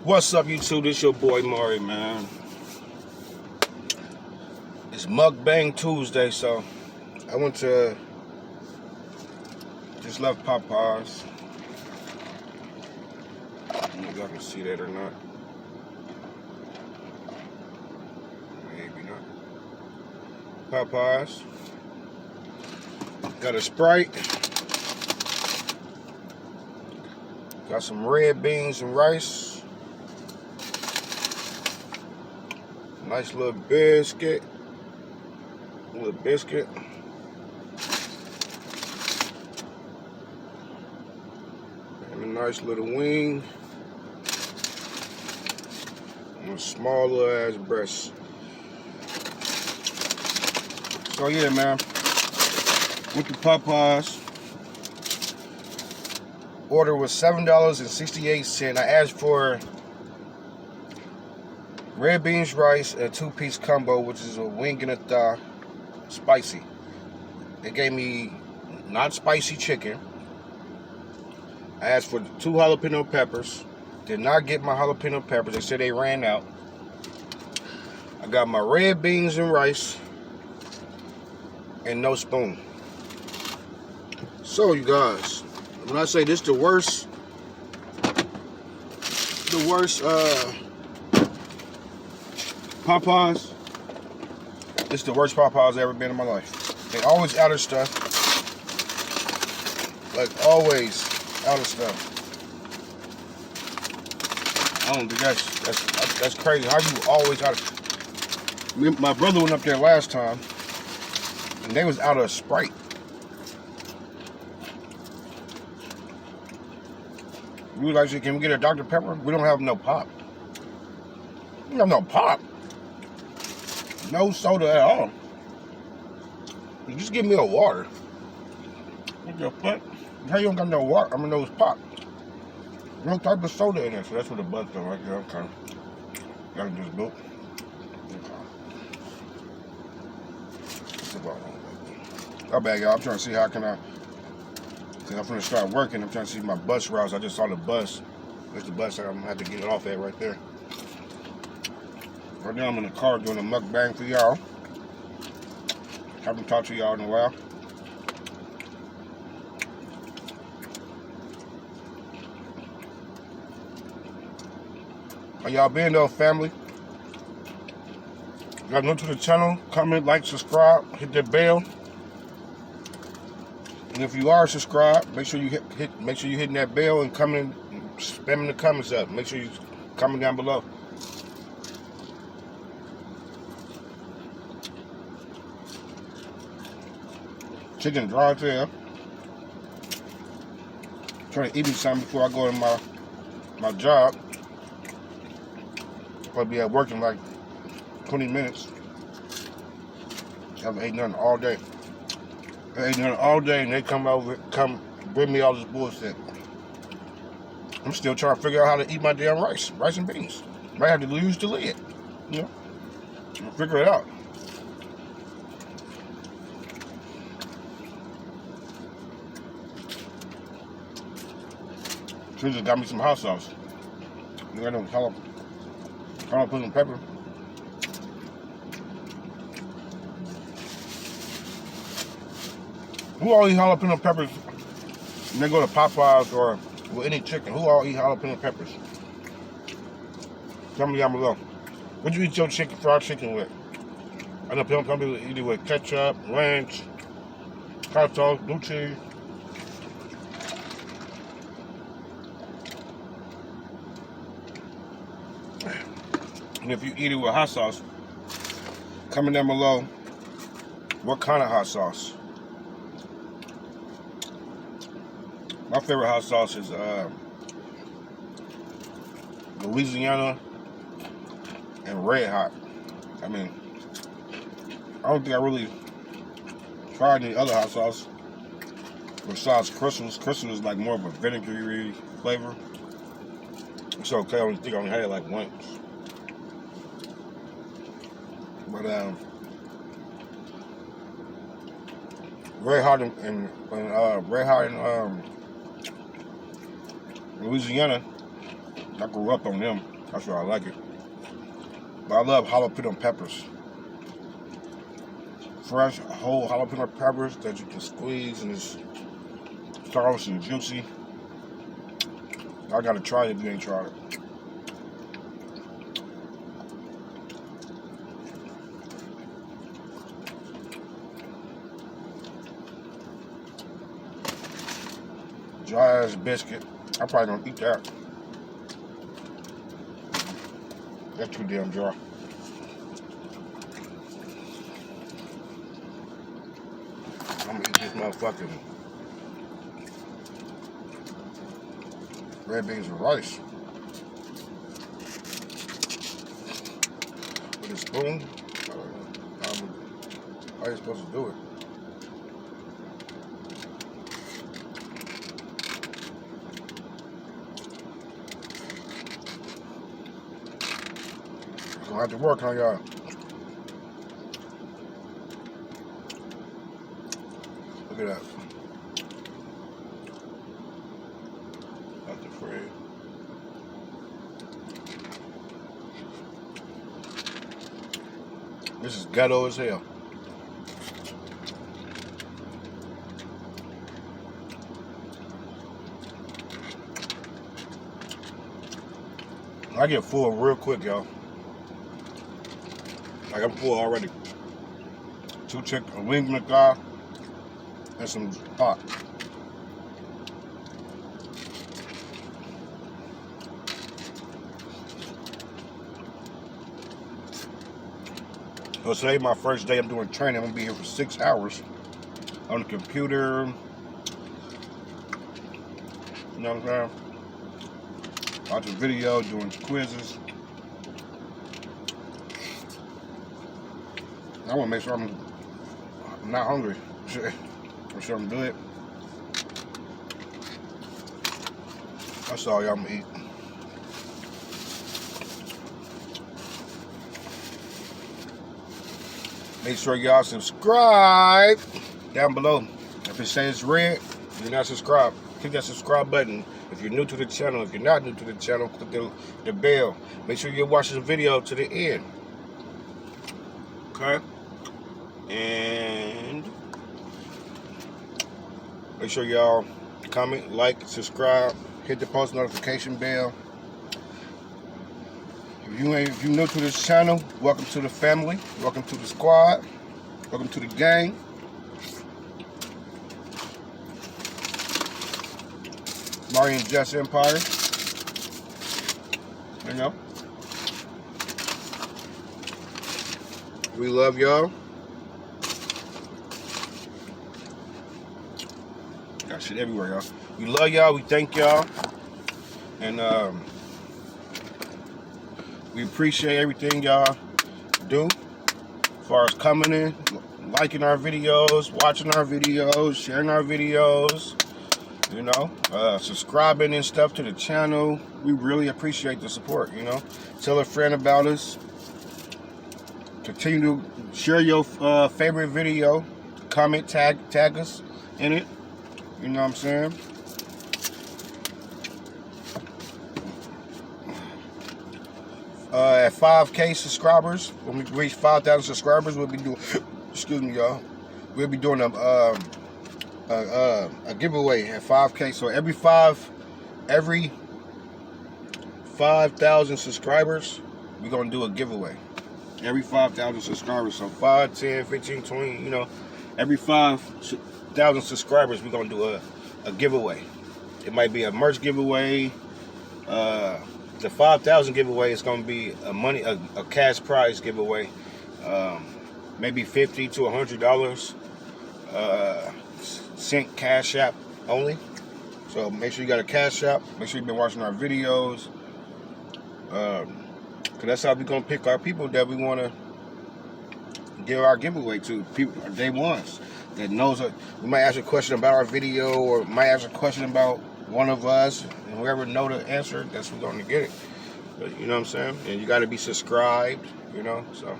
What's up, YouTube? This your boy Maury, man. It's Mukbang Tuesday, so I went to just left Popeyes. I don't know if y'all can see that or not. Maybe not. Popeyes. Got a Sprite. Got some red beans and rice. Nice little biscuit. And a nice little wing. And a small little ass breast. So yeah, man. Went to Popeyes. Order was $7.68. I asked for red beans, rice, and a 2-piece combo, which is a wing and a thigh, spicy. They gave me not spicy chicken. I asked for 2 jalapeno peppers. Did not get my jalapeno peppers. They said they ran out. I got my red beans and rice and no spoon. So you guys, when I say this the worst Popeyes, this is the worst Popeyes I've ever been in my life. They always out of stuff. Like always out of stuff. I don't think that's crazy. How you always out of? My brother went up there last time, and they was out of Sprite. We was like, can we get a Dr. Pepper? We don't have no pop. We don't have no pop. No soda at all. You just give me a water. What the fuck? How you don't got no water? I mean, no pop. No type of soda in it. So that's what the buzz done right there. Okay. Gotta just boot. Okay. Oh bad, y'all. I'm trying to see how can I. Cause I'm gonna start working. I'm trying to see my bus routes. I just saw the bus. There's the bus. I'm gonna have to get it off at right there. Right now I'm in the car doing a mukbang for y'all. Haven't talked to y'all in a while. How y'all been though, family? Y'all new to the channel? Comment, like, subscribe, hit that bell. And if you are subscribed, make sure you make sure you hitting that bell and coming, spamming the comments up. Make sure you comment down below. Chicken dry as hell. Trying to eat me something before I go to my job. I'll be at work in like 20 minutes. I haven't ate nothing all day. I ate nothing all day, and they come bring me all this bullshit. I'm still trying to figure out how to eat my damn rice and beans. Might have to use the lid, you know. I'll figure it out. She just got me some hot sauce. You got no jalapeno pepper. Who all eat jalapeno peppers when they go to Popeyes or with any chicken? Who all eat jalapeno peppers? Tell me down below. What you eat your fried chicken with? I know some people eat it with ketchup, ranch, hot sauce, blue cheese. And if you eat it with hot sauce, comment down below what kind of hot sauce. My favorite hot sauce is Louisiana and Red Hot. I mean, I don't think I really tried any other hot sauce besides Crystal's. Crystal is like more of a vinegary flavor. It's okay. I think I only had it like once. But Red Hot in Louisiana, I grew up on them. That's why I like it. But I love jalapeno peppers. Fresh, whole jalapeno peppers that you can squeeze and it's soft and juicy. I gotta try it if you ain't tried it. Dry ass biscuit. I probably don't eat that. That's too damn dry. I'm gonna eat this motherfucking red beans and rice with a spoon. How are you supposed to do it? Gonna have to work on y'all. Look at that. Not the fray. This is ghetto as hell. I get full real quick, y'all. Like I'm full already. 2 chicken, a wing and a thigh, and some pot. So today my first day I'm doing training. I'm gonna be here for 6 hours on the computer. You know what I'm saying? Watching video, doing quizzes. I want to make sure I'm not hungry. Make sure I'm good. That's all y'all gonna eat. Make sure y'all subscribe down below. If it says red, you're not subscribed. Click that subscribe button. If you're new to the channel, if you're not new to the channel, click the bell. Make sure you watch this video to the end. Okay? And make sure y'all comment, like, subscribe, hit the post notification bell. If you're new to this channel, welcome to the family, welcome to the squad, welcome to the gang. Mario and Jess Empire. You know. We love y'all. Got shit everywhere, y'all. We love y'all. We thank y'all. And we appreciate everything y'all do as far as coming in, liking our videos, watching our videos, sharing our videos, you know, subscribing and stuff to the channel. We really appreciate the support, you know. Tell a friend about us. Continue to share your favorite video. Comment, tag us in it. You know what I'm saying? At 5K subscribers, when we reach 5,000 subscribers, we'll be doing, excuse me, y'all, we'll be doing a giveaway at 5K. So every 5,000 subscribers, we're gonna do a giveaway. Every 5,000 subscribers, so 5, 10, 15, 20, you know, every 5,000 subscribers, we're gonna do a giveaway. It might be a merch giveaway. The 5,000 giveaway is gonna be a cash prize giveaway. Maybe $50 to $100. Sent Cash App only. So make sure you got a Cash App. Make sure you've been watching our videos. Cause that's how we're gonna pick our people that we wanna give our giveaway to. People, our day ones that knows it. We might ask a question about our video, or might ask a question about one of us, and whoever know the answer, that's who's gonna get it. But you know what I'm saying? And you gotta be subscribed, you know, so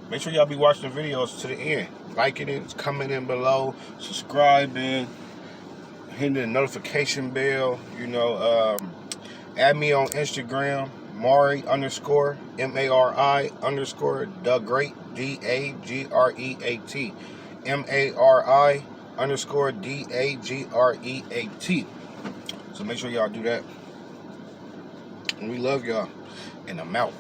make sure y'all be watching the videos to the end. Liking it, commenting below, subscribing, hitting the notification bell, you know, add me on Instagram. Mari underscore MARI underscore the great DAGREAT MARI underscore DAGREAT. So make sure y'all do that. And we love y'all. And I'm out.